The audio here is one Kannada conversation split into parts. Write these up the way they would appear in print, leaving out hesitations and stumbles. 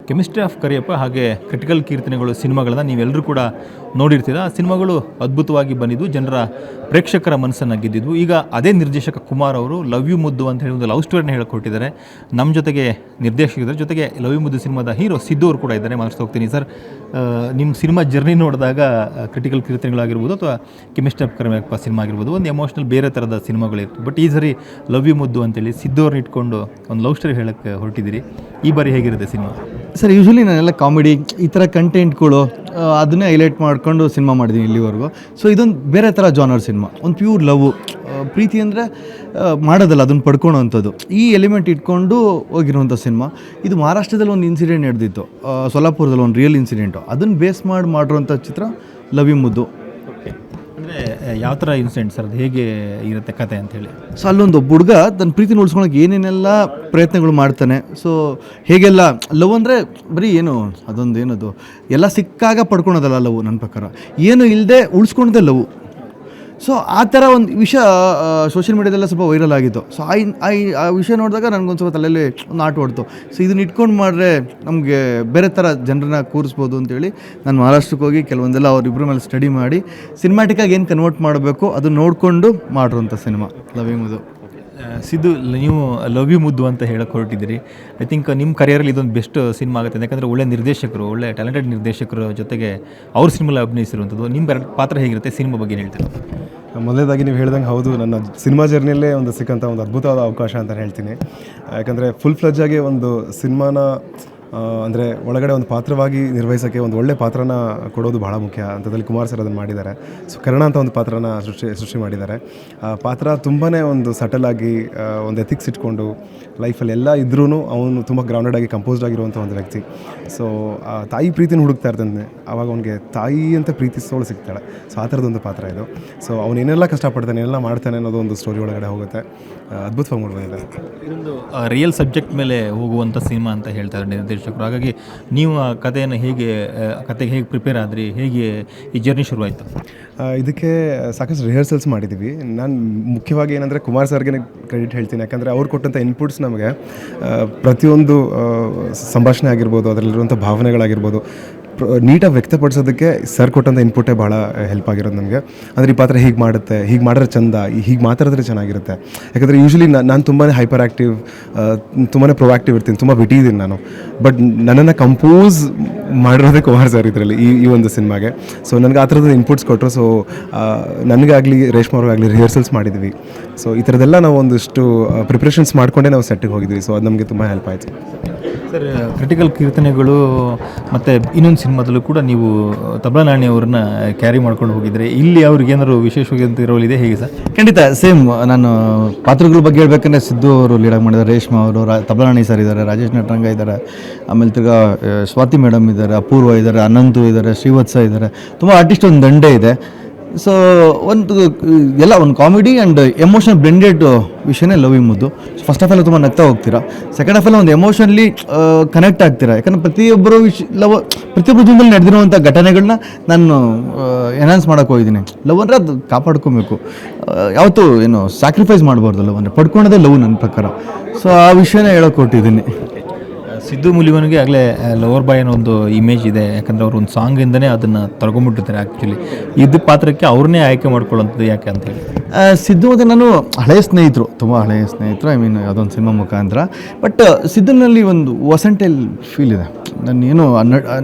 ಕೆಮಿಸ್ಟ್ರಿ ಆಫ್ ಕರಿಯಪ್ಪ ಹಾಗೆ ಕ್ರಿಟಿಕಲ್ ಕೀರ್ತನೆಗಳು ಸಿನಿಮಾಗಳನ್ನ ನೀವೆಲ್ಲರೂ ಕೂಡ ನೋಡಿರ್ತೀರ. ಆ ಸಿನಿಮಾಗಳು ಅದ್ಭುತವಾಗಿ ಬಂದಿದ್ದು, ಜನರ ಪ್ರೇಕ್ಷಕರ ಮನಸ್ಸನ್ನು ಗೆದ್ದಿದ್ವು. ಈಗ ಅದೇ ನಿರ್ದೇಶಕ ಕುಮಾರ್ ಅವರು ಲವ್ ಯು ಮುದ್ದು ಅಂತ ಹೇಳಿ ಒಂದು ಲವ್ ಸ್ಟೋರಿನ ಹೇಳಿಕೊಟ್ಟಿದ್ದಾರೆ. ನಮ್ಮ ಜೊತೆಗೆ ನಿರ್ದೇಶಕರ ಜೊತೆಗೆ ಲವ್ ಯು ಮುದ್ದು ಸಿನಿಮಾದ ಹೀರೋ ಸಿದ್ದು ಅವರು ಕೂಡ ಇದ್ದಾರೆ. ಮಾತಾಡ್ತಾ ಹೋಗ್ತೀನಿ. ಸರ್, ನಿಮ್ಮ ಸಿನಿಮಾ ಜರ್ನಿ ನೋಡಿದಾಗ ಕ್ರಿಟಿಕಲ್ ಕೀರ್ತನೆಗಳಾಗಿರ್ಬೋದು ಅಥವಾ ಕೆಮಿಸ್ಟ್ರಿ ಆಫ್ ಕರಿಯಪ್ಪ ಸಿನಿಮಾ ಆಗಿರ್ಬೋದು, ಒಂದು ಎಮೋಷ್ನಲ್ ಬೇರೆ ಥರದ ಸಿನಿಮಾಗಳಿರ್ತವೆ. ಬಟ್ ಈ ಸರಿ ಲವ್ ಯು ಮುದ್ದು ಅಂತೇಳಿ ಸಿದ್ದು ಅವ್ರನ್ನ ಇಟ್ಕೊಂಡು ಒಂದು ಲವ್ ಸ್ಟೋರಿ ಹೇಳೋಕ್ಕೆ ಹೊರಟಿದ್ದೀರಿ. ಈ ಬಾರಿ ಹೇಗಿರುತ್ತೆ ಸಿನಿಮಾ? ಸರ್, ಯೂಶ್ವಲಿ ನಾನೆಲ್ಲ ಕಾಮಿಡಿ ಈ ಥರ ಕಂಟೆಂಟ್ಗಳು ಅದನ್ನೇ ಹೈಲೈಟ್ ಮಾಡಿಕೊಂಡು ಸಿನಿಮಾ ಮಾಡಿದ್ದೀನಿ ಇಲ್ಲಿವರೆಗೂ. ಸೊ ಇದೊಂದು ಬೇರೆ ಥರ ಜಾನರ್ ಸಿನಿಮಾ, ಒಂದು ಪ್ಯೂರ್ ಲವ್, ಪ್ರೀತಿ ಅಂದರೆ ಮಾಡೋದಲ್ಲ, ಅದನ್ನು ಪಡ್ಕೊಳ್ಳೋ ಅಂಥದ್ದು, ಈ ಎಲಿಮೆಂಟ್ ಇಟ್ಕೊಂಡು ಹೋಗಿರುವಂಥ ಸಿನಿಮಾ. ಇದು ಮಹಾರಾಷ್ಟ್ರದಲ್ಲಿ ಒಂದು ಇನ್ಸಿಡೆಂಟ್ ನಡೆದಿತ್ತು, ಸೊಲ್ಲಾಪುರದಲ್ಲಿ ಒಂದು ರಿಯಲ್ ಇನ್ಸಿಡೆಂಟು, ಅದನ್ನು ಬೇಸ್ ಮಾಡಿರೋಂಥ ಚಿತ್ರ ಲವ್ ಯು ಮುದ್ದು. ಅಂದರೆ ಯಾವ ಥರ ಇನ್ಸಿಡೆಂಟ್ ಸರ್, ಅದು ಹೇಗೆ ಇರುತ್ತೆ ಕತೆ ಅಂಥೇಳಿ? ಸೊ ಅಲ್ಲೊಂದು ಹುಡುಗ ತನ್ನ ಪ್ರೀತಿನ ಉಳಿಸ್ಕೊಳಕ್ಕೆ ಏನೇನೆಲ್ಲ ಪ್ರಯತ್ನಗಳು ಮಾಡ್ತಾನೆ. ಸೊ ಹೇಗೆಲ್ಲ ಲವ್ ಅಂದರೆ ಬರೀ ಏನು ಅದೊಂದು ಏನದು ಎಲ್ಲ ಸಿಕ್ಕಾಗ ಪಡ್ಕೊಳೋದಲ್ಲ ಲವ್. ನನ್ನ ಪ್ರಕಾರ ಏನು ಇಲ್ಲದೆ ಉಳಿಸ್ಕೊಳೋದೇ ಲವ್. ಸೊ ಆ ಥರ ಒಂದು ವಿಷಯ ಸೋಷಿಯಲ್ ಮೀಡ್ಯಾದೆಲ್ಲ ಸ್ವಲ್ಪ ವೈರಲ್ ಆಗಿತ್ತು. ಸೊ ಆ ವಿಷಯ ನೋಡಿದಾಗ ನನಗೊಂದು ಸ್ವಲ್ಪ ತಲೆಯಲ್ಲಿ ಒಂದು ಆಟ ಹೊಡ್ತು. ಸೊ ಇದನ್ನ ಇಟ್ಕೊಂಡು ಮಾಡಿದ್ರೆ ನಮಗೆ ಬೇರೆ ಥರ ಜನರನ್ನ ಕೂರಿಸ್ಬೋದು ಅಂತೇಳಿ ನಾನು ಮಹಾರಾಷ್ಟ್ರಕ್ಕೆ ಹೋಗಿ ಕೆಲವೊಂದೆಲ್ಲ ಅವರಿಬ್ಬರ ಮೇಲೆ ಸ್ಟಡಿ ಮಾಡಿ ಸಿನಿಮ್ಯಾಟಿಕ್ಕಾಗಿ ಏನು ಕನ್ವರ್ಟ್ ಮಾಡಬೇಕು ಅದನ್ನು ನೋಡಿಕೊಂಡು ಮಾಡಿರೋಂಥ ಸಿನಿಮಾ ಲವ್ ಯು ಮುದ್ದು. ಸಿದ್ದು, ನೀವು ಲವ್ ಯು ಮುದ್ದು ಅಂತ ಹೇಳಕ್ಕೆ ಹೊರಟಿದ್ದೀರಿ. ಐ ಥಿಂಕ್ ನಿಮ್ಮ ಕರಿಯರಲ್ಲಿ ಇದೊಂದು ಬೆಸ್ಟ್ ಸಿನಿಮಾ ಆಗುತ್ತೆ. ಯಾಕಂದರೆ ಒಳ್ಳೆ ನಿರ್ದೇಶಕರು, ಒಳ್ಳೆ ಟ್ಯಾಲೆಂಟೆಡ್ ನಿರ್ದೇಶಕರ ಜೊತೆಗೆ ಅವ್ರ ಸಿನಿಮಾಲ್ಲಿ ಅಭಿನಯಿಸಿರುವಂಥದ್ದು. ನಿಮ್ಮ ಪಾತ್ರ ಹೇಗಿರುತ್ತೆ, ಸಿನಿಮಾ ಬಗ್ಗೆ ಹೇಳ್ತೀರಾ? ಮೊದಲನೇದಾಗಿ ನೀವು ಹೇಳ್ದಂಗೆ ಹೌದು, ನನ್ನ ಸಿನಿಮಾ ಜರ್ನಿಯಲ್ಲೇ ಒಂದು ಸಿಕ್ಕಂಥ ಒಂದು ಅದ್ಭುತವಾದ ಅವಕಾಶ ಅಂತ ಹೇಳ್ತೀನಿ. ಯಾಕಂದರೆ ಫುಲ್ ಫ್ಲೆಡ್ಜಾಗಿ ಒಂದು ಸಿನಿಮಾನ ಅಂದರೆ ಒಳಗಡೆ ಒಂದು ಪಾತ್ರವಾಗಿ ನಿರ್ವಹಿಸೋಕ್ಕೆ ಒಂದು ಒಳ್ಳೆ ಪಾತ್ರನ ಕೊಡೋದು ಭಾಳ ಮುಖ್ಯ. ಅಂಥದ್ರಲ್ಲಿ ಕುಮಾರ್ ಸರ್ ಅದನ್ನು ಮಾಡಿದ್ದಾರೆ. ಸೊ ಕರ್ಣ ಅಂತ ಒಂದು ಪಾತ್ರನ ಸೃಷ್ಟಿ ಮಾಡಿದ್ದಾರೆ. ಆ ಪಾತ್ರ ತುಂಬಾ ಒಂದು ಸಟಲಾಗಿ ಒಂದು ಎಥಿಕ್ಸ್ ಇಟ್ಕೊಂಡು ಲೈಫಲ್ಲಿ ಎಲ್ಲ ಇದ್ರೂ ಅವನು ತುಂಬ ಗ್ರೌಂಡೆಡ್ ಆಗಿ ಕಂಪೋಸ್ಡ್ ಆಗಿರುವಂಥ ಒಂದು ವ್ಯಕ್ತಿ. ಸೊ ತಾಯಿ ಪ್ರೀತಿನ ಹುಡುಕ್ತಾ ಇರ್ತಾನೆ, ಆವಾಗ ಅವನಿಗೆ ತಾಯಿ ಅಂತ ಪ್ರೀತಿಸೋಳು ಸಿಗ್ತಾಳೆ. ಸೊ ಆ ಥರದೊಂದು ಪಾತ್ರ ಇದು. ಸೊ ಅವನೇನೆಲ್ಲ ಕಷ್ಟಪಡ್ತಾನೆ, ಏನೆಲ್ಲ ಮಾಡ್ತಾನೆ ಅನ್ನೋದು ಒಂದು ಸ್ಟೋರಿ ಒಳಗಡೆ ಹೋಗುತ್ತೆ. ಅದ್ಭುತವಾಗಿ ಮೂಡಿಬಂದಿದೆ. ಇದೊಂದು ರಿಯಲ್ ಸಬ್ಜೆಕ್ಟ್ ಮೇಲೆ ಹೋಗುವಂಥ ಸಿನಿಮಾ ಅಂತ ಹೇಳ್ತಾರೆ ನಿರ್ದೇಶಕರು. ಹಾಗಾಗಿ ನೀವು ಆ ಕಥೆಯನ್ನು ಕತೆಗೆ ಹೇಗೆ ಪ್ರಿಪೇರ್ ಆದ್ರಿ, ಹೇಗೆ ಈ ಜರ್ನಿ ಶುರುವಾಯಿತು? ಇದಕ್ಕೆ ಸಾಕಷ್ಟು ರಿಹರ್ಸಲ್ಸ್ ಮಾಡಿದ್ದೀವಿ. ನಾನು ಮುಖ್ಯವಾಗಿ ಏನಂದರೆ ಕುಮಾರ್ ಸರ್ಗೆ ಕ್ರೆಡಿಟ್ ಹೇಳ್ತೀನಿ. ಯಾಕಂದರೆ ಅವ್ರು ಕೊಟ್ಟಂಥ ಇನ್ಪುಟ್ಸ್ ನಮಗೆ ಪ್ರತಿಯೊಂದು ಸಂಭಾಷಣೆ ಆಗಿರ್ಬೋದು, ಅದರಲ್ಲಿರುವಂಥ ಭಾವನೆಗಳಾಗಿರ್ಬೋದು ನೀಟಾಗಿ ವ್ಯಕ್ತಪಡಿಸೋದಕ್ಕೆ ಸರ್ ಕೊಟ್ಟಂಥ ಇನ್ಪುಟೇ ಭಾಳ ಹೆಲ್ಪ್ ಆಗಿರೋದು ನಮಗೆ. ಅಂದರೆ ಈ ಪಾತ್ರ ಹೀಗೆ ಮಾಡುತ್ತೆ, ಹೀಗೆ ಮಾಡಿದ್ರೆ ಚಂದ, ಹೀಗೆ ಮಾತಾಡಿದ್ರೆ ಚೆನ್ನಾಗಿರುತ್ತೆ. ಯಾಕಂದರೆ ಯೂಶ್ವಲಿ ನಾನು ತುಂಬಾ ಹೈಪರ್ ಆ್ಯಕ್ಟಿವ್, ತುಂಬಾ ಪ್ರೊಆಕ್ಟಿವ್ ಇರ್ತೀನಿ, ತುಂಬ ವಿಟಿ ಇದ್ದೀನಿ ನಾನು. ಬಟ್ ನನ್ನನ್ನು ಕಂಪೋಸ್ ಮಾಡಿರೋದೇ ಕುಮಾರ್ ಸರ್ ಇದರಲ್ಲಿ, ಈ ಒಂದು ಸಿನಿಮಾಗೆ. ಸೊ ನನಗೆ ಆ ಥರದ ಇನ್ಪುಟ್ಸ್ ಕೊಟ್ಟರು. ಸೊ ನನಗಾಗಲಿ ರೇಷ್ಮಾ ಅವ್ರಿಗಾಗಲಿ ರಿಹರ್ಸಲ್ಸ್ ಮಾಡಿದ್ವಿ. ಸೊ ಈ ಥರದ್ದೆಲ್ಲ ನಾವು ಒಂದಿಷ್ಟು ಪ್ರಿಪ್ರೇಷನ್ಸ್ ಮಾಡಿಕೊಂಡೇ ನಾವು ಸೆಟ್ಟಿಗೆ ಹೋಗಿದ್ವಿ. ಸೊ ಅದು ನಮಗೆ ತುಂಬ ಹೆಲ್ಪ್ ಆಯಿತು. ಸರ್, ಕ್ರಿಟಿಕಲ್ ಕೀರ್ತನೆಗಳು ಮತ್ತು ಇನ್ನೊಂದು ಸಿನಿಮಾದಲ್ಲೂ ಕೂಡ ನೀವು ತಬಲಾ ನಾಣಿ ಅವ್ರನ್ನ ಕ್ಯಾರಿ ಮಾಡ್ಕೊಂಡು ಹೋಗಿದ್ರೆ, ಇಲ್ಲಿ ಅವ್ರಿಗೆ ಏನಾದ್ರು ವಿಶೇಷವಾಗಿ ರೋಲ್ ಇದೆ ಹೇಗೆ ಸರ್? ಖಂಡಿತ ಸೇಮ್. ನಾನು ಪಾತ್ರಗಳ ಬಗ್ಗೆ ಹೇಳ್ಬೇಕಂದ್ರೆ ಸಿದ್ದು ಅವರು ಲೀಡಾಗಿ ಮಾಡಿದ್ದಾರೆ, ರೇಷ್ಮಾ ಅವರು, ತಬಲಾ ನಾಣಿ ಸರ್ ಇದ್ದಾರೆ, ರಾಜೇಶ್ ನಟರಂಗ ಇದ್ದಾರೆ, ಆಮೇಲೆ ತಿರ್ಗಾ ಸ್ವಾತಿ ಮೇಡಮ್ ಇದ್ದಾರೆ, ಅಪೂರ್ವ ಇದ್ದಾರೆ, ಅನಂತು ಇದ್ದಾರೆ, ಶ್ರೀವತ್ಸ ಇದ್ದಾರೆ, ತುಂಬ ಆರ್ಟಿಸ್ಟ್ ಒಂದು ದಂಡೆ ಇದೆ. ಸೊ ಒಂದು ಎಲ್ಲ ಒಂದು ಕಾಮಿಡಿ ಆ್ಯಂಡ್ ಎಮೋಷನಲ್ ಬ್ಲೆಂಡೆಡ್ ವಿಷಯನೇ ಲವ್ ಯು ಮುದ್ದು. ಫಸ್ಟ್ ಆಫ್ ಆಲ್ ತುಂಬ ನಗ್ತಾ ಹೋಗ್ತೀರಾ, ಸೆಕೆಂಡ್ ಆಫ್ ಆಲ್ ಒಂದು ಎಮೋಷನ್ಲಿ ಕನೆಕ್ಟ್ ಆಗ್ತೀರಾ. ಯಾಕಂದರೆ ಪ್ರತಿಯೊಬ್ಬರು ಪ್ರತಿಯೊಬ್ಬರ ಜೀವನದಲ್ಲಿ ನಡೆದಿರುವಂಥ ಘಟನೆಗಳನ್ನ ನಾನು ಎನ್ಹಾನ್ಸ್ ಮಾಡೋಕ್ಕೆ ಹೋಗಿದ್ದೀನಿ. ಲವ್ ಅಂದರೆ ಅದು ಕಾಪಾಡ್ಕೊಬೇಕು, ಯಾವತ್ತೂ ಏನು ಸ್ಯಾಕ್ರಿಫೈಸ್ ಮಾಡಬಾರ್ದು. ಲವ್ ಅಂದರೆ ಪಡ್ಕೊಳೋದೇ ಲವ್ ನನ್ನ ಪ್ರಕಾರ. ಸೊ ಆ ವಿಷಯನೇ ಹೇಳೋಕೆ ಕೊಟ್ಟಿದ್ದೀನಿ. ಸಿದ್ದು ಮುಲಿವನಿಗೆ ಆಗಲೇ ಲವರ್ ಬಾಯ್ ಅನ್ನೋ ಒಂದು ಇಮೇಜ್ ಇದೆ. ಯಾಕಂದರೆ ಅವ್ರು ಒಂದು ಸಾಂಗಿಂದನೇ ಅದನ್ನು ತಗೊಂಡ್ಬಿಟ್ಟಿರ್ತಾರೆ. ಆ್ಯಕ್ಚುಲಿ ಇದು ಪಾತ್ರಕ್ಕೆ ಅವ್ರನ್ನೇ ಆಯ್ಕೆ ಮಾಡ್ಕೊಳ್ಳೋಂಥದ್ದು ಯಾಕೆ ಅಂತೇಳಿ? ಸಿದ್ದು ಮತ್ತು ನಾನು ಹಳೆಯ ಸ್ನೇಹಿತರು, ತುಂಬ ಹಳೆಯ ಸ್ನೇಹಿತರು. ಐ ಮೀನ್ ಯಾವುದೊಂದು ಸಿನಿಮಾ ಮುಖಾಂತರ. ಬಟ್ ಸಿದ್ದುನಲ್ಲಿ ಒಂದು ವಸಂಟೈಲ್ ಫೀಲ್ ಇದೆ. ನಾನು ಏನು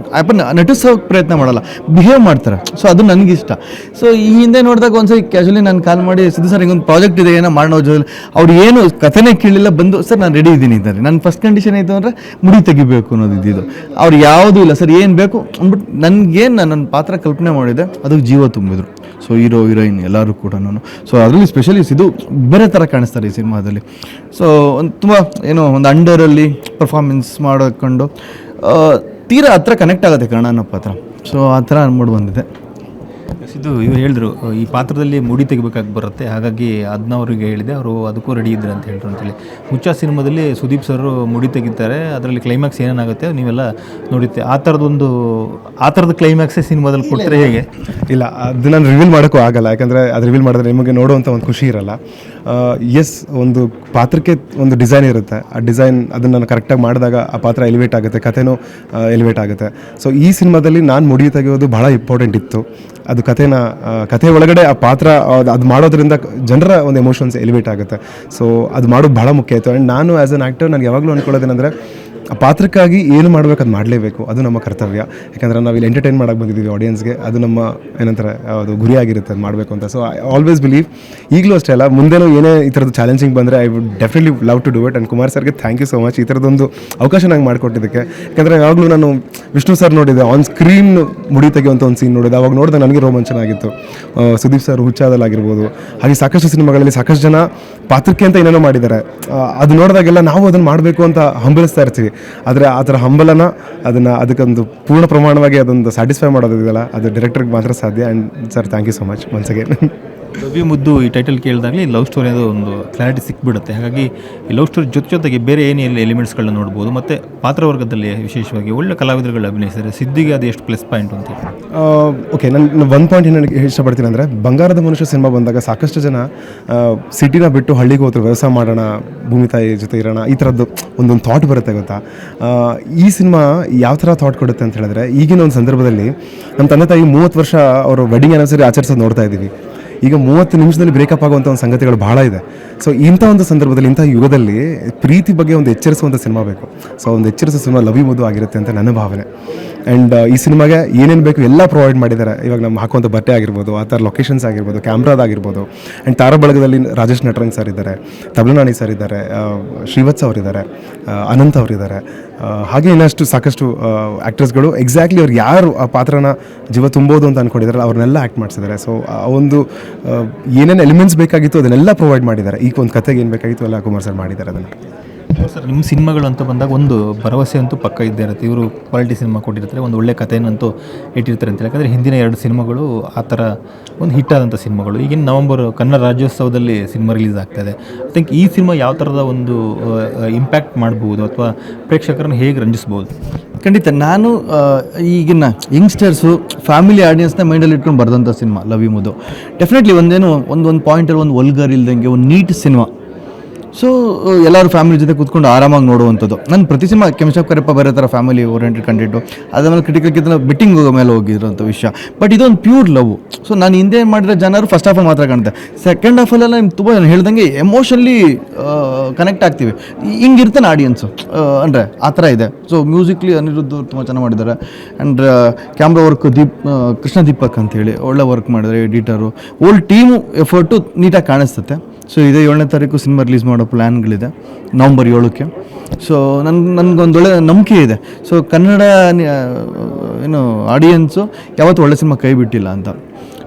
ನಟಿಸೋಕೆ ಪ್ರಯತ್ನ ಮಾಡಲ್ಲ, ಬಿಹೇವ್ ಮಾಡ್ತಾರೆ. ಸೊ ಅದು ನನಗಿಷ್ಟ. ಸೊ ಈ ಹಿಂದೆ ನೋಡಿದಾಗ ಒಂದ್ಸರಿ ಕ್ಯಾಶುವಲಿ ನಾನು ಕಾಲ್ ಮಾಡಿ, ಸಿದ್ದು ಸರ್ ಹಿಂಗೊಂದು ಪ್ರಾಜೆಕ್ಟ್ ಇದೆ, ಏನೋ ಮಾಡೋಣ ಜೊತೆ. ಅವ್ರು ಏನು ಕಥೆನೇ ಕೇಳಲಿಲ್ಲ, ಬಂದು ಸರ್ ನಾನು ರೆಡಿ ಇದ್ದೀನಿ ಇದ್ದಾರೆ. ನನ್ನ ಫಸ್ಟ್ ಕಂಡೀಷನ್ ಆಯಿತು ಅಂದರೆ ಮುಡಿ ತೆಗಿಬೇಕು ಅನ್ನೋದು ಇದ್ದಿದ್ದು. ಅವ್ರು ಯಾವುದೂ ಇಲ್ಲ, ಸರ್ ಏನು ಬೇಕು ಅಂದ್ಬಿಟ್ಟು ನನಗೇನು ನನ್ನ ಪಾತ್ರ ಕಲ್ಪನೆ ಮಾಡಿದೆ ಅದಕ್ಕೆ ಜೀವ ತುಂಬಿದ್ರು. ಸೊ ಹೀರೋ ಹೀರೋಯಿನ್ ಎಲ್ಲರೂ ಕೂಡ ನಾನು. ಸೊ ಅದರಲ್ಲಿ ಸ್ಪೆಷಲಿ ಸಿದ್ದು ಬೇರೆ ಥರ ಕಾಣಿಸ್ತಾರೆ ಈ ಸಿನಿಮಾದಲ್ಲಿ. ಸೊ ಒಂದು ತುಂಬ ಏನೋ ಒಂದು ಅಂಡರಲ್ಲಿ ಪರ್ಫಾರ್ಮೆನ್ಸ್ ಮಾಡಿಕೊಂಡು ತೀರಾ ಹತ್ರ ಕನೆಕ್ಟ್ ಆಗುತ್ತೆ ಕನ್ನಡ ಅನ್ನೋ ಪಾತ್ರ. ಸೊ ಆ ಥರ ಅನ್ಬೋದು ಬಂದಿದೆ. ಇದು ಇವ್ರು ಹೇಳಿದ್ರು ಈ ಪಾತ್ರದಲ್ಲಿ ಮುಡಿ ತೆಗಿಬೇಕಾಗಿ ಬರುತ್ತೆ, ಹಾಗಾಗಿ ಅದನ್ನ ಅವರಿಗೆ ಹೇಳಿದೆ, ಅವರು ಅದಕ್ಕೂ ರೆಡಿ ಇದ್ದಾರೆ ಅಂತ ಹೇಳಿದ್ರು ಅಂತೇಳಿ. ಹುಚ್ಚ ಸಿನಿಮಾದಲ್ಲಿ ಸುದೀಪ್ ಸರ್ ಮುಡಿ ತೆಗಿತಾರೆ, ಅದರಲ್ಲಿ ಕ್ಲೈಮ್ಯಾಕ್ಸ್ ಏನೇನಾಗುತ್ತೆ ನೀವೆಲ್ಲ ನೋಡುತ್ತೆ. ಆ ಥರದ ಕ್ಲೈಮ್ಯಾಕ್ಸೇ ಸಿನಿಮಾದಲ್ಲಿ ಕೊಟ್ಟರೆ ಹೇಗೆ? ಇಲ್ಲ, ಅದು ನಾನು ರಿವೀಲ್ ಮಾಡೋಕ್ಕೂ ಆಗಲ್ಲ, ಯಾಕಂದರೆ ಅದು ರಿವೀಲ್ ಮಾಡಿದ್ರೆ ನಿಮಗೆ ನೋಡುವಂಥ ಒಂದು ಖುಷಿ ಇರಲ್ಲ. ಎಸ್, ಒಂದು ಪಾತ್ರಕ್ಕೆ ಒಂದು ಡಿಸೈನ್ ಇರುತ್ತೆ, ಆ ಡಿಸೈನ್ ಅದನ್ನು ನಾನು ಕರೆಕ್ಟಾಗಿ ಮಾಡಿದಾಗ ಆ ಪಾತ್ರ ಎಲಿವೇಟ್ ಆಗುತ್ತೆ, ಕಥೆನೂ ಎಲಿವೇಟ್ ಆಗುತ್ತೆ. ಸೊ ಈ ಸಿನಿಮಾದಲ್ಲಿ ನಾನು ಮುಡಿ ತೆಗೆಯೋದು ಭಾಳ ಇಂಪಾರ್ಟೆಂಟ್ ಇತ್ತು. ಅದು ಕಥೆ ಒಳಗಡೆ ಆ ಪಾತ್ರ ಅದು ಮಾಡೋದ್ರಿಂದ ಜನರ ಒಂದು ಎಮೋಷನ್ಸ್ ಎಲಿವೇಟ್ ಆಗುತ್ತೆ. ಸೊ ಅದು ಮಾಡೋದು ಭಾಳ ಮುಖ್ಯ ಆಯಿತು. ಆ್ಯಂಡ್ ನಾನು ಆ್ಯಸ್ ಅನ್ ಆ್ಯಕ್ಟರ್ ನನಗೆ ಯಾವಾಗಲೂ ಅಂದ್ಕೊಳ್ಳೋದೇನೆಂದರೆ ಆ ಪಾತ್ರಕ್ಕಾಗಿ ಏನು ಮಾಡಬೇಕು ಅದು ಮಾಡಲೇಬೇಕು, ಅದು ನಮ್ಮ ಕರ್ತವ್ಯ. ಯಾಕಂದರೆ ನಾವು ಇಲ್ಲಿ ಎಂಟರ್ಟೈನ್ ಮಾಡೋಕ್ಕೆ ಬಂದಿದ್ದೀವಿ ಆಡಿಯನ್ಸ್ಗೆ, ಅದು ನಮ್ಮ ಏನಂತಾರೆ ಅದು ಗುರಿಯಾಗಿರುತ್ತೆ ಅದು ಮಾಡಬೇಕು ಅಂತ. ಸೊ ಐ ಆಲ್ವೇಸ್ ಬಿಲೀವ್, ಈಗಲೂ ಅಷ್ಟೇ ಅಲ್ಲ, ಮುಂದೆನೂ ಏನೇ ಈ ಥರದ್ದು ಚಾಲೆಂಜಿಂಗ್ ಬಂದರೆ I would definitely love to do it. And Kumar ಸರ್ಗೆ ಥ್ಯಾಂಕ್ ಯು ಸೊ ಮಚ್ ಈ ಥರದೊಂದು ಅವಕಾಶ ನಂಗೆ ಮಾಡಿಕೊಟ್ಟಿದ್ದಕ್ಕೆ. ಯಾಕಂದರೆ ಯಾವಾಗಲೂ ನಾನು ವಿಷ್ಣು ಸರ್ ನೋಡಿದೆ, ಆನ್ ಸ್ಕ್ರೀನ್ ಮುಡಿ ತೆಗೆಯುವಂಥ ಒಂದು ಸೀನ್ ನೋಡಿದೆ, ಅವಾಗ ನೋಡಿದೆ ನನಗೆ ರೋಮಾಂಚನ ಆಗಿತ್ತು. ಸುದೀಪ್ ಸರ್ ಹುಚ್ಚಾದಲ್ಲಾಗಿರ್ಬೋದು, ಹಾಗೆ ಸಾಕಷ್ಟು ಸಿನಿಮಾಗಳಲ್ಲಿ ಸಾಕಷ್ಟು ಜನ ಪಾತ್ರಕ್ಕೆ ಅಂತ ಏನೇನೋ ಮಾಡಿದ್ದಾರೆ. ಅದು ನೋಡಿದಾಗೆಲ್ಲ ನಾವು ಅದನ್ನು ಮಾಡಬೇಕು ಅಂತ ಹಂಬಲಿಸ್ತಾ ಇರ್ತೀವಿ. ಆದರೆ ಆ ಥರ ಹಂಬಲನ ಅದಕ್ಕೊಂದು ಪೂರ್ಣ ಪ್ರಮಾಣವಾಗಿ ಅದೊಂದು ಸ್ಯಾಟಿಸ್ಫೈ ಮಾಡೋದಿದೆಯಲ್ಲ, ಅದು ಡೈರೆಕ್ಟರ್ಗೆ ಮಾತ್ರ ಸಾಧ್ಯ. And sir thank you so much once again. Love you ಮುದ್ದು ಈ ಟೈಟಲ್ ಕೇಳಿದಾಗಲೇ ಲವ್ ಸ್ಟೋರಿ ಅದು ಒಂದು ಕ್ಲಾರಿಟಿ ಸಿಕ್ಬಿಡುತ್ತೆ. ಹಾಗಾಗಿ ಈ ಲವ್ ಸ್ಟೋರಿ ಜೊತೆಗೆ ಬೇರೆ ಏನೆಲ್ಲ ಎಲಿಮೆಂಟ್ಸ್ಗಳನ್ನ ನೋಡ್ಬೋದು. ಮತ್ತು ಪಾತ್ರವರ್ಗದಲ್ಲಿ ವಿಶೇಷವಾಗಿ ಒಳ್ಳೆ ಕಲಾವಿದರುಗಳು ಅಭಿನಯಿಸಿದ್ದಾರೆ. ಸಿದ್ದಿಗೆ ಅದು ಎಷ್ಟು ಪ್ಲಸ್ ಪಾಯಿಂಟ್ ಅಂತ? ಓಕೆ, ನಾನು ಒಂದು ಪಾಯಿಂಟ್ ಏನು ಇಷ್ಟಪಡ್ತೀನಿ ಅಂದರೆ, ಬಂಗಾರದ ಮನುಷ್ಯ ಸಿನಿಮಾ ಬಂದಾಗ ಸಾಕಷ್ಟು ಜನ ಸಿಟಿನ ಬಿಟ್ಟು ಹಳ್ಳಿಗೆ ಹೋದ್ರು, ವ್ಯವಸಾಯ ಮಾಡೋಣ, ಭೂಮಿ ತಾಯಿ ಜೊತೆ ಇರೋಣ, ಈ ಥರದ್ದು ಒಂದೊಂದು ಥಾಟ್ ಬರುತ್ತೆ ಗೊತ್ತಾ. ಈ ಸಿನಿಮಾ ಯಾವ ಥರ ಥಾಟ್ ಕೊಡುತ್ತೆ ಅಂತ ಹೇಳಿದ್ರೆ, ಈಗಿನ ಒಂದು ಸಂದರ್ಭದಲ್ಲಿ ನಮ್ಮ ತಂದೆ ತಾಯಿ 30 ವರ್ಷ ಅವರು ವೆಡ್ಡಿಂಗ್ ಆ್ಯನಿವರ್ಸರಿ ಆಚರಿಸೋದು ನೋಡ್ತಾ ಇದ್ದೀವಿ. ಈಗ 30 ನಿಮಿಷದಲ್ಲಿ ಬ್ರೇಕಪ್ ಆಗುವಂಥ ಒಂದು ಸಂಗತಿಗಳು ಭಾಳ ಇದೆ. ಸೊ ಇಂಥ ಒಂದು ಸಂದರ್ಭದಲ್ಲಿ, ಇಂಥ ಯುಗದಲ್ಲಿ ಪ್ರೀತಿ ಬಗ್ಗೆ ಒಂದು ಎಚ್ಚರಿಸುವಂಥ ಸಿನಿಮಾ ಬೇಕು. ಸೊ ಒಂದು ಎಚ್ಚರಿಸೋ ಸಿನಿಮಾ ಲವ್ ಯು ಮುದ್ದು ಆಗಿರುತ್ತೆ ಅಂತ ನನ್ನ ಭಾವನೆ. ಆ್ಯಂಡ್ ಈ ಸಿನಿಮಾಗೆ ಏನೇನು ಬೇಕು ಎಲ್ಲ ಪ್ರೊವೈಡ್ ಮಾಡಿದ್ದಾರೆ. ಇವಾಗ ನಮ್ಮ ಹಾಕುವಂಥ ಬಟ್ಟೆ ಆಗಿರ್ಬೋದು, ಆ ಥರ ಲೊಕೇಶನ್ಸ್ ಆಗಿರ್ಬೋದು, ಕ್ಯಾಮ್ರಾದಾಗಿರ್ಬೋದು. ಆ್ಯಂಡ್ ತಾರಾ ಬಳಗದಲ್ಲಿ ರಾಜೇಶ್ ನಟರಂಗ್ ಸರ್ ಇದ್ದಾರೆ, ತಬಲನಾಣಿ ಸರ್ ಇದ್ದಾರೆ, ಶ್ರೀವತ್ಸ ಅವರಿದ್ದಾರೆ, ಅನಂತ್ ಅವರಿದ್ದಾರೆ, ಹಾಗೆ ಇನ್ನಷ್ಟು ಸಾಕಷ್ಟು ಆ್ಯಕ್ಟರ್ಸ್ಗಳು ಎಕ್ಸಾಕ್ಟ್ಲಿ ಅವ್ರು ಯಾರು ಆ ಪಾತ್ರನ ಜೀವ ತುಂಬೋದು ಅಂತ ಅಂದ್ಕೊಂಡಿದ್ದಾರೆ ಅವ್ರನ್ನೆಲ್ಲ ಆ್ಯಕ್ಟ್ ಮಾಡಿಸಿದ್ದಾರೆ. ಸೊ ಆ ಒಂದು ಏನೇನು ಎಲಿಮೆಂಟ್ಸ್ ಬೇಕಾಗಿತ್ತು ಅದನ್ನೆಲ್ಲ ಪ್ರೊವೈಡ್ ಮಾಡಿದ್ದಾರೆ. ಈಗ ಒಂದು ಕಥೆಗೆ ಏನು ಬೇಕಾಗಿತ್ತು ಎಲ್ಲ ಕುಮಾರ್ ಸರ್ ಮಾಡಿದ್ದಾರೆ ಅದನ್ನು. ಸರ್, ನಿಮ್ಮ ಸಿನಿಮಾಗಳು ಅಂತ ಬಂದಾಗ ಒಂದು ಭರವಸೆ ಅಂತೂ ಪಕ್ಕ ಇದ್ದೇ ಇರುತ್ತೆ. ಇವರು ಕ್ವಾಲಿಟಿ ಸಿನಿಮಾ ಕೊಟ್ಟಿರ್ತಾರೆ, ಒಂದು ಒಳ್ಳೆ ಕಥೆಯನ್ನಂತೂ ಇಟ್ಟಿರ್ತಾರೆ ಅಂತ. ಯಾಕಂದರೆ ಹಿಂದಿನ 2 ಸಿನಿಮಾಗಳು ಆ ಥರ ಒಂದು ಹಿಟ್ ಆದಂಥ ಸಿನಿಮಾಗಳು. ಈಗಿನ ನವಂಬರ್ ಕನ್ನಡ ರಾಜ್ಯೋತ್ಸವದಲ್ಲಿ ಸಿನಿಮಾ ರಿಲೀಸ್ ಆಗ್ತಾಯಿದೆ. ಐ ಥಿಂಕ್ ಈ ಸಿನಿಮಾ ಯಾವ ಥರದ ಒಂದು ಇಂಪ್ಯಾಕ್ಟ್ ಮಾಡ್ಬೋದು ಅಥವಾ ಪ್ರೇಕ್ಷಕರನ್ನು ಹೇಗೆ ರಂಜಿಸ್ಬೋದು? ಖಂಡಿತ ನಾನು ಈಗಿನ ಯಂಗ್ಸ್ಟರ್ಸು ಫ್ಯಾಮಿಲಿ ಆಡಿಯನ್ಸ್ನ ಮೈಂಡಲ್ಲಿ ಇಟ್ಕೊಂಡು ಬರೆದಂಥ ಸಿನಿಮಾ ಲವ್ ಯು ಮುದ್ದು. ಡೆಫಿನೆಟ್ಲಿ ಒಂದು ಪಾಯಿಂಟಲ್ಲಿ ಒಂದು ವಲ್ಗರ್ ಇಲ್ದಂಗೆ ಒಂದು ನೀಟ್ ಸಿನಿಮಾ. ಸೊ ಎಲ್ಲರೂ ಫ್ಯಾಮಿಲಿ ಜೊತೆ ಕೂತ್ಕೊಂಡು ಆರಾಮಾಗಿ ನೋಡುವಂಥದ್ದು. ನಾನು ಪ್ರತಿ ಸಿನಿಮಾ ಕೆಂಶಪ್ ಕರೆಪ್ಪ ಬೇರೆ ಥರ ಫ್ಯಾಮಿಲಿ ಓರಿಯೆಂಟೆಡ್ ಕಂಟೆಂಟು, ಅದಾದಮೇಲೆ ಕ್ರಿಟಿಕಲ್ಗಿಂತ ಬೆಟ್ಟಿಂಗ್ ಹೋಗೋ ಮೇಲೆ ಹೋಗಿರೋಂಥ ವಿಷಯ. ಬಟ್ ಇದೊಂದು ಪ್ಯೂರ್ ಲವ್. ಸೊ ನಾನು ಹಿಂದೆ ಮಾಡಿರೋ ಜನರು ಫಸ್ಟ್ ಹಾಫಲ್ಲಿ ಮಾತ್ರ ಕಾಣುತ್ತೆ, ಸೆಕೆಂಡ್ ಹಾಫಲ್ಲೆಲ್ಲ ನಿಮ್ಗೆ ತುಂಬ ಹೇಳ್ದಂಗೆ ಎಮೋಷನ್ಲಿ ಕನೆಕ್ಟ್ ಆಗ್ತೀವಿ. ಹಿಂಗಿರ್ತಾನೆ ಆಡಿಯನ್ಸು ಅಂದರೆ ಆ ಥರ ಇದೆ. ಸೊ ಮ್ಯೂಸಿಕ್ಲಿ ಅನಿರುದ್ಧ ತುಂಬ ಚೆನ್ನಾಗಿ ಮಾಡಿದ್ದಾರೆ. And camera work Krishna Deepak ಅಂತೇಳಿ ಒಳ್ಳೆ ವರ್ಕ್ ಮಾಡಿದ್ದಾರೆ. ಎಡಿಟರು ಓಲ್ಡ್ ಟೀಮು ಎಫರ್ಟು ನೀಟಾಗಿ ಕಾಣಿಸ್ತತೆ. ಸೊ ಇದೇ 7ನೇ ತಾರೀಕು ಸಿನಿಮಾ ರಿಲೀಸ್ ಮಾಡೋ ಪ್ಲ್ಯಾನ್ಗಳಿದೆ, ನವಂಬರ್ 7ಕ್ಕೆ. ಸೊ ನನಗೊಂದೊಳ್ಳೆ ನಂಬಿಕೆ ಇದೆ. ಸೊ ಕನ್ನಡ ಆಡಿಯನ್ಸು ಯಾವತ್ತೂ ಒಳ್ಳೆ ಸಿನಿಮಾ ಕೈ ಬಿಟ್ಟಿಲ್ಲ ಅಂತ.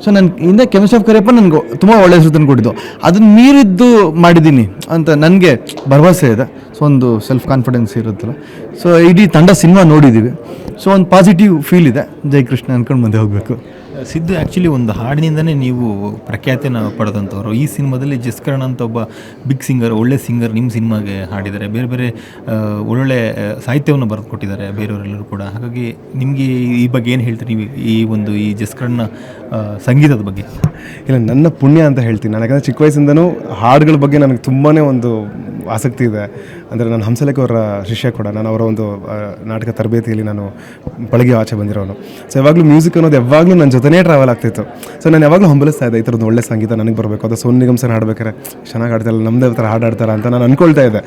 ಸೊ ನನ್ನ ಹಿಂದೆ ಕೆಮಿಸ್ಟ್ರಿ ಆಫ್ ಕರಿಯಪ್ಪ ನನಗೆ ತುಂಬ ಒಳ್ಳೆ ಹೆಸರು ತಂದು ಕೊಟ್ಟಿದ್ದು, ಅದನ್ನು ಮೀರಿದ್ದು ಮಾಡಿದ್ದೀನಿ ಅಂತ ನನಗೆ ಭರವಸೆ ಇದೆ. ಸೊ ಒಂದು ಸೆಲ್ಫ್ ಕಾನ್ಫಿಡೆನ್ಸ್ ಇರುತ್ತಲ್ಲ. ಸೊ ಇಡೀ ತಂಡ ಸಿನಿಮಾ ನೋಡಿದ್ದೀವಿ. ಸೊ ಒಂದು ಪಾಸಿಟಿವ್ ಫೀಲ್ ಇದೆ. ಜೈ ಕೃಷ್ಣ ಅಂದ್ಕೊಂಡು ಮುಂದೆ ಹೋಗಬೇಕು. ಸಿದ್ದು ಆ್ಯಕ್ಚುಲಿ ಒಂದು ಹಾಡಿನಿಂದನೇ ನೀವು ಪ್ರಖ್ಯಾತಿನ ಪಡೆದಂಥವ್ರು. ಈ ಸಿನಿಮಾದಲ್ಲಿ ಜಸ್ಕರಣ್ ಅಂತ ಒಬ್ಬ ಬಿಗ್ ಸಿಂಗರ್, ಒಳ್ಳೆ ಸಿಂಗರ್ ನಿಮ್ಮ ಸಿನಿಮಾಗೆ ಹಾಡಿದ್ದಾರೆ. ಬೇರೆ ಬೇರೆ ಒಳ್ಳೊಳ್ಳೆ ಸಾಹಿತ್ಯವನ್ನು ಬರೆದು ಕೊಟ್ಟಿದ್ದಾರೆ ಬೇರೆಯವರೆಲ್ಲರೂ ಕೂಡ. ಹಾಗಾಗಿ ನಿಮಗೆ ಈ ಬಗ್ಗೆ ಏನು ಹೇಳ್ತೀರಿ ನೀವು, ಈ ಜಸ್ಕರಣ್ನ ಸಂಗೀತದ ಬಗ್ಗೆ? ಇಲ್ಲ, ನನ್ನ ಪುಣ್ಯ ಅಂತ ಹೇಳ್ತೀನಿ ನಾನು. ಯಾಕಂದರೆ ಚಿಕ್ಕ ವಯಸ್ಸಿಂದನೂ ಹಾಡುಗಳ ಬಗ್ಗೆ ನನಗೆ ತುಂಬಾ ಒಂದು ಆಸಕ್ತಿ ಇದೆ. ಅಂದರೆ ನಾನು ಹಂಸಲೇಖ ಅವರ ಶಿಷ್ಯ ಕೂಡ. ನಾನು ಅವರ ಒಂದು ನಾಟಕ ತರಬೇತಿಯಲ್ಲಿ ನಾನು ಪಳಗಿ ಆಚೆ ಬಂದಿರೋನು. ಸೊ ಯಾವಾಗಲೂ ಮ್ಯೂಸಿಕ್ ಅನ್ನೋದು ಯಾವಾಗಲೂ ನನ್ನ ಜೊತೆನೇ ಟ್ರಾವೆಲ್ ಆಗ್ತಿತ್ತು. ಸೊ ನಾನು ಯಾವಾಗಲೂ ಹಂಬಲಿಸ್ತಾ ಇದ್ದೆ, ಈ ಥರದ್ದು ಒಳ್ಳೆ ಸಂಗೀತ ನನಗೆ ಬರಬೇಕು, ಅದು ಸೋನು ನಿಗಮ್ ಸರ್ ಹಾಡ್ಬೇಕಾರೆ ಚೆನ್ನಾಗಿ ಹಾಡ್ತಾರಲ್ಲ, ನಮ್ಮದೇ ಥರ ಹಾಡಾಡ್ತಾರ ಅಂತ ನಾನು ಅಂದ್ಕೊಳ್ತಾ ಇದ್ದೆ.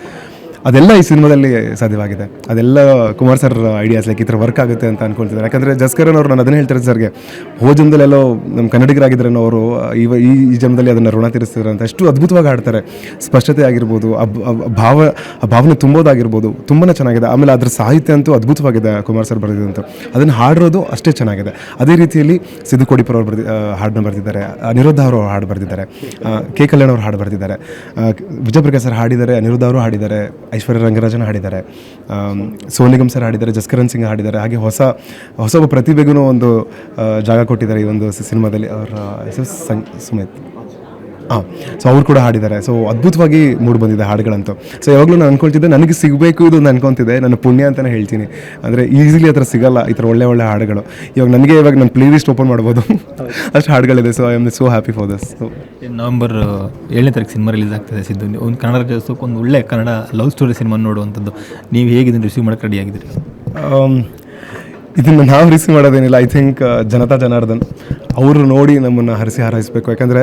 ಅದೆಲ್ಲ ಈ ಸಿನಿಮಾದಲ್ಲಿ ಸಾಧ್ಯವಾಗಿದೆ. ಅದೆಲ್ಲ ಕುಮಾರ್ ಸರ್ ಐಡಿಯಾಸ್ ಲೈಕ್ ಈ ಥರ ವರ್ಕ್ ಆಗುತ್ತೆ ಅಂತ ಅಂದ್ಕೊಳ್ತಿದ್ದಾರೆ. ಯಾಕಂದರೆ ಜಸ್ಕರನ್ ಅವರು ನಾನು ಅದನ್ನೇ ಹೇಳ್ತಾರೆ ಸರ್ಗೆ, ಜನ್ಮದಲ್ಲೆಲ್ಲೋ ನಮ್ಮ ಕನ್ನಡಿಗರಾಗಿದ್ರೇನೋ ಅವರು ಈ ಜನ್ಮದಲ್ಲಿ ಅದನ್ನು ಋಣ ತೀರಿಸ್ತಿದ್ದಾರೆ ಅಂತ. ಅಷ್ಟು ಅದ್ಭುತವಾಗಿ ಹಾಡ್ತಾರೆ. ಸ್ಪಷ್ಟತೆ ಆಗಿರ್ಬೋದು, ಭಾವನೆ ತುಂಬೋದಾಗಿರ್ಬೋದು ತುಂಬಾ ಚೆನ್ನಾಗಿದೆ. ಆಮೇಲೆ ಅದ್ರ ಸಾಹಿತ್ಯ ಅಂತೂ ಅದ್ಭುತವಾಗಿದೆ ಕುಮಾರ್ ಸರ್ ಬರೆದಿದ್ದಂತೂ. ಅದನ್ನು ಹಾಡಿರೋದು ಅಷ್ಟೇ ಚೆನ್ನಾಗಿದೆ. ಅದೇ ರೀತಿಯಲ್ಲಿ ಸಿದ್ದು ಕೋಡಿಪುರ ಅವರು ಹಾಡನ್ನ ಬರೆದಿದ್ದಾರೆ, ಅನಿರುದ್ಧ ಅವರು ಹಾಡು ಬರೆದಿದ್ದಾರೆ, ಕೆ ಕಲ್ಯಾಣ್ ಅವರು ಹಾಡು ಬರೆದಿದ್ದಾರೆ, ವಿಜಯಪ್ರಕಾಶ್ ಸರ್ ಹಾಡಿದ್ದಾರೆ, ಅನಿರುದ್ಧ ಅವರು ಹಾಡಿದ್ದಾರೆ, ಐಶ್ವರ್ಯ ರಂಗರಾಜನ್ ಹಾಡಿದ್ದಾರೆ, ಸೋನು ನಿಗಮ್ ಸರ್ ಹಾಡಿದ್ದಾರೆ, ಜಸ್ಕರಣ್ ಸಿಂಗ್ ಹಾಡಿದ್ದಾರೆ. ಹಾಗೆ ಹೊಸ ಒಬ್ಬ ಪ್ರತಿಭೆಗೂ ಒಂದು ಜಾಗ ಕೊಟ್ಟಿದ್ದಾರೆ ಈ ಒಂದು ಸಿನಿಮಾದಲ್ಲಿ. ಅವರ ಹೆಸರು ಸುಮಿತ್. ಸೊ ಅವ್ರು ಕೂಡ ಹಾಡಿದ್ದಾರೆ. ಸೊ ಅದ್ಭುತವಾಗಿ ಮೂಡಿ ಬಂದಿದೆ ಹಾಡುಗಳಂತೂ. ಸೊ ಯಾವಾಗಲೂ ನಾನು ಅನ್ಕೊಳ್ತಿದ್ದೆ ನನಗೆ ಸಿಗಬೇಕು ಇದು ಒಂದು ಅನ್ಕೊತಿದ್ದೆ, ನನ್ನ ಪುಣ್ಯ ಅಂತಲೇ ಹೇಳ್ತೀನಿ. ಅಂದರೆ ಈಸಿಲಿ ಆ ಥರ ಸಿಗಲ್ಲ ಈ ಥರ ಒಳ್ಳೆ ಹಾಡುಗಳು. ಇವಾಗ ನನ್ನ ಪ್ಲೇ ಲಿಸ್ಟ್ ಓಪನ್ ಮಾಡ್ಬೋದು, ಅಷ್ಟು ಹಾಡುಗಳಿದೆ. So I am so happy for this. November 7ನೇ ತಾರೀಕು ಸಿನಿಮಾ ರಿಲೀಸ್ ಆಗ್ತದೆ ಸಿದ್ದು. ಒಂದು ಕನ್ನಡ ರಾಜ್ಯೋತ್ಸವಕ್ಕೆ ಒಂದು ಒಳ್ಳೆ ಕನ್ನಡ ಲವ್ ಸ್ಟೋರಿ ಸಿನಿಮಾ ನೋಡುವಂಥದ್ದು. ನೀವು ಹೇಗೆ ಇದನ್ನು ರಿಸೀವ್ ಮಾಡೋಕ್ಕೆ ರೆಡಿ ಆಗಿದ್ದೀರಿ? ಇದನ್ನು ನಾವು ರಿಸೀವ್ ಮಾಡೋದೇನಿಲ್ಲ. ಐ ಥಿಂಕ್ ಜನತಾ ಜನಾರ್ದನ್ ಅವರು ನೋಡಿ ನಮ್ಮನ್ನು ಹಾರೈಸಬೇಕು. ಯಾಕಂದರೆ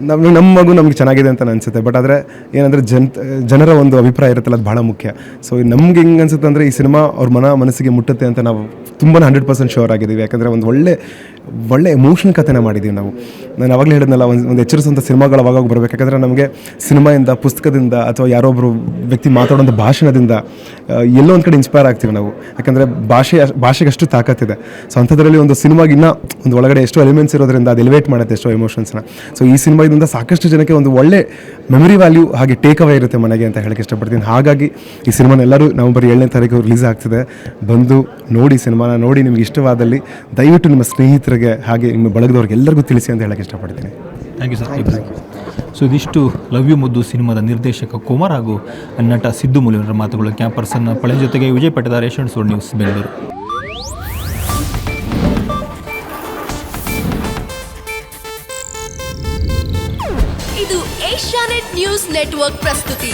ನಮ್ಮ ಮಗು ನಮ್ಗೆ ಚೆನ್ನಾಗಿದೆ ಅಂತ ಅನಿಸುತ್ತೆ. ಬಟ್ ಆದರೆ ಏನಂದರೆ ಜನರ ಒಂದು ಅಭಿಪ್ರಾಯ ಇರುತ್ತಲ್ಲ, ಅದು ಭಾಳ ಮುಖ್ಯ. ಸೊ ನಮ್ಗೆ ಹೆಂಗೆ ಅನಿಸುತ್ತೆ ಅಂದರೆ ಈ ಸಿನಿಮಾ ಅವ್ರ ಮನಸ್ಸಿಗೆ ಮುಟ್ಟುತ್ತೆ ಅಂತ ನಾವು ತುಂಬಾ 100% ಶೋರ್ ಆಗಿದ್ದೀವಿ. ಯಾಕಂದರೆ ಒಂದು ಒಳ್ಳೆ ಎಮೋಷನಲ್ ಕಥೆನ ಮಾಡಿದ್ದೀವಿ ನಾವು. ನಾನು ಆವಾಗಲೇ ಹೇಳಿದ್ನಲ್ಲ, ಒಂದು ಎಚ್ಚರಿಸುವಂಥ ಸಿನಿಮಾಗಳು ಅವಾಗ ಬರಬೇಕು. ಯಾಕಂದರೆ ನಮಗೆ ಸಿನಿಮಾಯಿಂದ, ಪುಸ್ತಕದಿಂದ ಅಥವಾ ಯಾರೊಬ್ಬರು ವ್ಯಕ್ತಿ ಮಾತಾಡೋಂಥ ಭಾಷಣದಿಂದ ಎಲ್ಲೋ ಒಂದು ಕಡೆ ಇನ್ಸ್ಪೈರ್ ಆಗ್ತೀವಿ ನಾವು. ಯಾಕಂದರೆ ಭಾಷೆಗೆ ಅಷ್ಟು ತಾಕತ್ತಿದೆ. ಸೊ ಅಂಥದ್ರಲ್ಲಿ ಒಂದು ಸಿನಿಮಾಗೆ ಇನ್ನೂ ಒಂದು ಒಳಗಡೆ ಎಷ್ಟೋ ಎಲಿಮೆಂಟ್ಸ್ ಇರೋದ್ರಿಂದ ಅದು ಎಲಿವೇಟ್ ಮಾಡುತ್ತೆ ಎಷ್ಟೋ ಎಮೋಷನ್ಸ್ನ. ಸೊ ಈ ಸಿನಿಮಾದಿಂದ ಸಾಕಷ್ಟು ಜನಕ್ಕೆ ಒಂದು ಒಳ್ಳೆ ಮೆಮೊರಿ ವ್ಯಾಲ್ಯೂ ಹಾಗೆ ಟೇಕ್ ಅವೇ ಇರುತ್ತೆ ಮನೆಗೆ ಅಂತ ಹೇಳಕ್ಕೆ ಇಷ್ಟಪಡ್ತೀನಿ. ಹಾಗಾಗಿ ಈ ಸಿನಿಮಾನ ಎಲ್ಲರೂ ನವೆಂಬರ್ 7ನೇ ತಾರೀಕು ರಿಲೀಸ್ ಆಗ್ತಿದೆ. ಬಂದು ನೋಡಿ, ಸಿನಿಮಾನ ನೋಡಿ ನಿಮ್ಗೆ ಇಷ್ಟವಾದಲ್ಲಿ ದಯವಿಟ್ಟು ನಿಮ್ಮ ಸ್ನೇಹಿತರಿಗೆ ಹಾಗೆ ನಿಮ್ಮ ಬಳಗದವ್ರಿಗೆ ಎಲ್ಲರಿಗೂ ತಿಳಿಸಿ ಅಂತ ಹೇಳಕ್ಕೆ ಇಷ್ಟಪಡ್ತೀನಿ. Thank you sir. ಸೊ ಇದಿಷ್ಟು ಲವ್ ಯು ಮುದ್ದು ಸಿನಿಮಾದ ನಿರ್ದೇಶಕ ಕುಮಾರ್ ಹಾಗೂ ನಟ ಸಿದ್ದು ಮೂಲಿಯವರ ಮಾತುಗಳು. ಕ್ಯಾಂಪರ್ಸನ್ನ ಪಳೆ ಜೊತೆಗೆ ವಿಜಯ್ ಪಟ್ಟದಾರ್, ಏಷ್ಯನ್ ಸೋಡ್ ನ್ಯೂಸ್, ಬೆಂಗಳೂರು. ಇದು ಏಷ್ಯಾನೆಟ್ ನ್ಯೂಸ್ ನೆಟ್ವರ್ಕ್ ಪ್ರಸ್ತುತಿ.